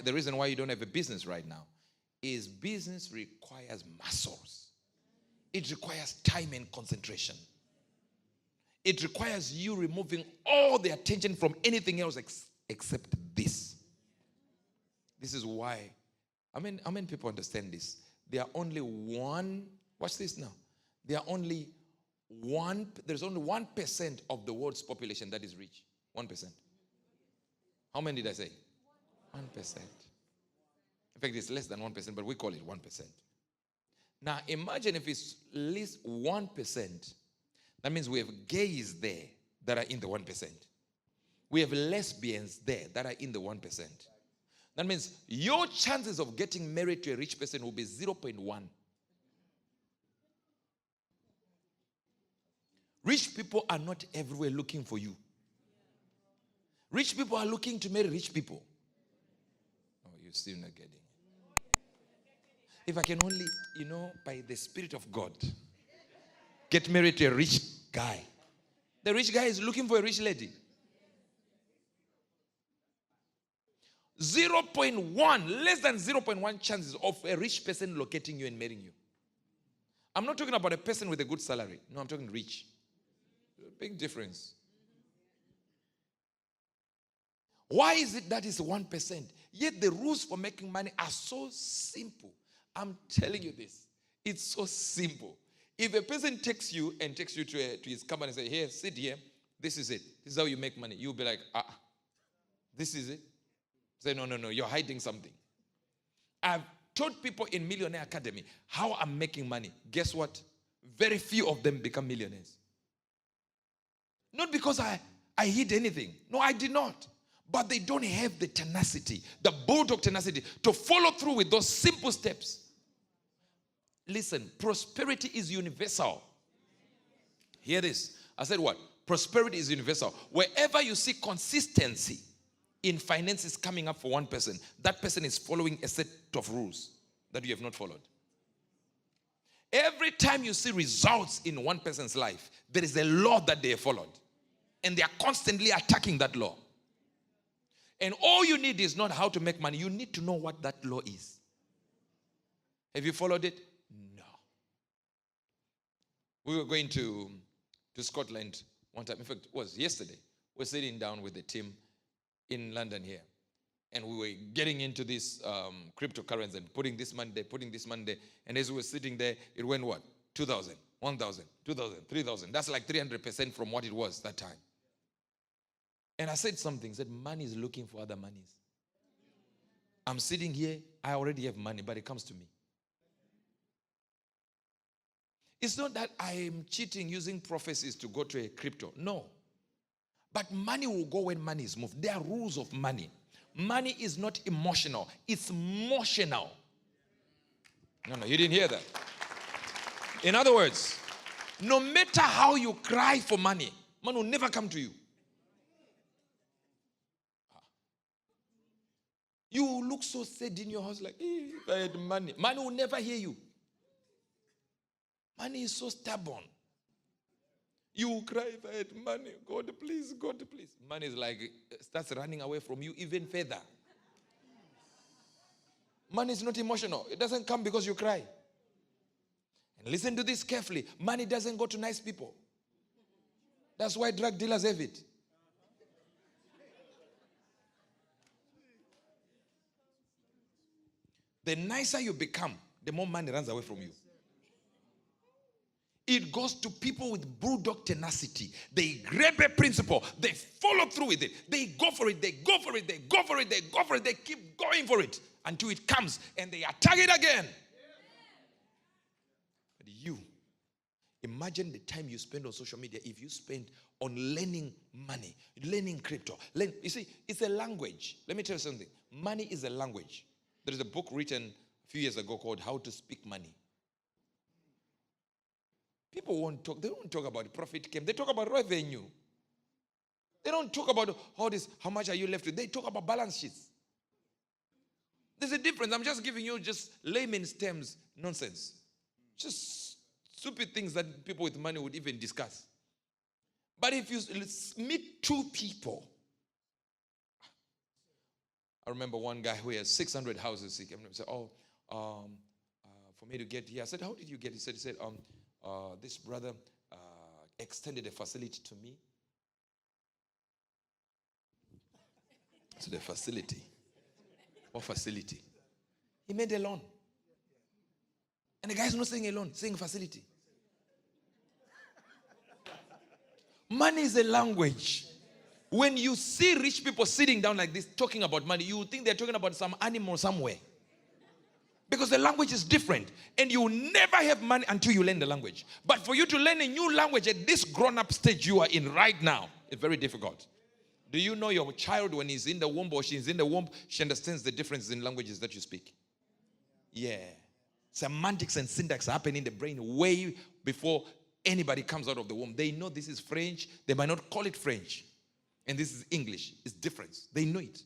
the reason why you don't have a business right now is business requires muscles. It requires time and concentration. It requires you removing all the attention from anything else except this. This is why, how many people understand this? There are only one, watch this now. There's only 1% of the world's population that is rich. 1%. How many did I say? 1%. In fact, it's less than 1%, but we call it 1%. Now, imagine if it's at least 1%. That means we have gays there that are in the 1%. We have lesbians there that are in the 1%. That means your chances of getting married to a rich person will be 0.1. Rich people are not everywhere looking for you. Rich people are looking to marry rich people. Oh, you're still not getting it. If I can only, by the Spirit of God, get married to a rich guy. The rich guy is looking for a rich lady. 0.1, less than 0.1 chances of a rich person locating you and marrying you. I'm not talking about a person with a good salary. No, I'm talking rich. Big difference. Why is it that it's 1%? Yet the rules for making money are so simple. I'm telling you this. It's so simple. If a person takes you to his company and say, here, sit here. This is it. This is how you make money. You'll be like, this is it. Say, no, you're hiding something. I've taught people in Millionaire Academy how I'm making money. Guess what? Very few of them become millionaires. Not because I hid anything. No, I did not. But they don't have the tenacity, the bulldog tenacity, to follow through with those simple steps. Listen, prosperity is universal. Hear this. I said what? Prosperity is universal. Wherever you see consistency in finances coming up for one person, that person is following a set of rules that you have not followed. Every time you see results in one person's life, there is a law that they have followed. And they are constantly attacking that law. And all you need is not how to make money. You need to know what that law is. Have you followed it? No. We were going to Scotland one time. In fact, it was yesterday. We're sitting down with the team in London here. And we were getting into this cryptocurrency and putting this money there, And as we were sitting there, it went what? 2,000, 1,000, 2,000, 3,000. That's like 300% from what it was that time. And I said something, said money is looking for other monies. I'm sitting here, I already have money, but it comes to me. It's not that I am cheating using prophecies to go to a crypto. No. But money will go when money is moved. There are rules of money. Money is not emotional. It's motional. No, you didn't hear that. In other words, no matter how you cry for money, money will never come to you. You look so sad in your house like, if I had money. Money will never hear you. Money is so stubborn. You will cry if I had money. God, please, God, please. Money is like, starts running away from you even further. Money is not emotional. It doesn't come because you cry. And listen to this carefully. Money doesn't go to nice people. That's why drug dealers have it. The nicer you become, the more money runs away from you. It goes to people with bulldog tenacity. They grab a principle. They follow through with it. They go for it. They go for it. They go for it. They go for it. They keep going for it until it comes and they attack it again. But you, imagine the time you spend on social media if you spend on learning money, learning crypto. You see, it's a language. Let me tell you something. Money is a language. There is a book written a few years ago called How to Speak Money. People won't talk. They don't talk about profit came. They talk about revenue. They don't talk about how much are you left with. They talk about balance sheets. There's a difference. I'm just giving you just layman's terms nonsense. Just stupid things that people with money would even discuss. But if you meet two people I remember one guy who has 600 houses. He came and said, for me to get here. I said, how did you get it? He said, this brother extended a facility to me. To the facility. What facility? He made a loan. And the guy's not saying a loan, saying facility. Money is a language. When you see rich people sitting down like this talking about money, you think they're talking about some animal somewhere. Because the language is different. And you will never have money until you learn the language. But for you to learn a new language at this grown-up stage you are in right now, it's very difficult. Do you know your child, when he's in the womb or she's in the womb, she understands the differences in languages that you speak? Yeah. Semantics and syntax happen in the brain way before anybody comes out of the womb. They know this is French. They might not call it French. And this is English. It's different. They know it.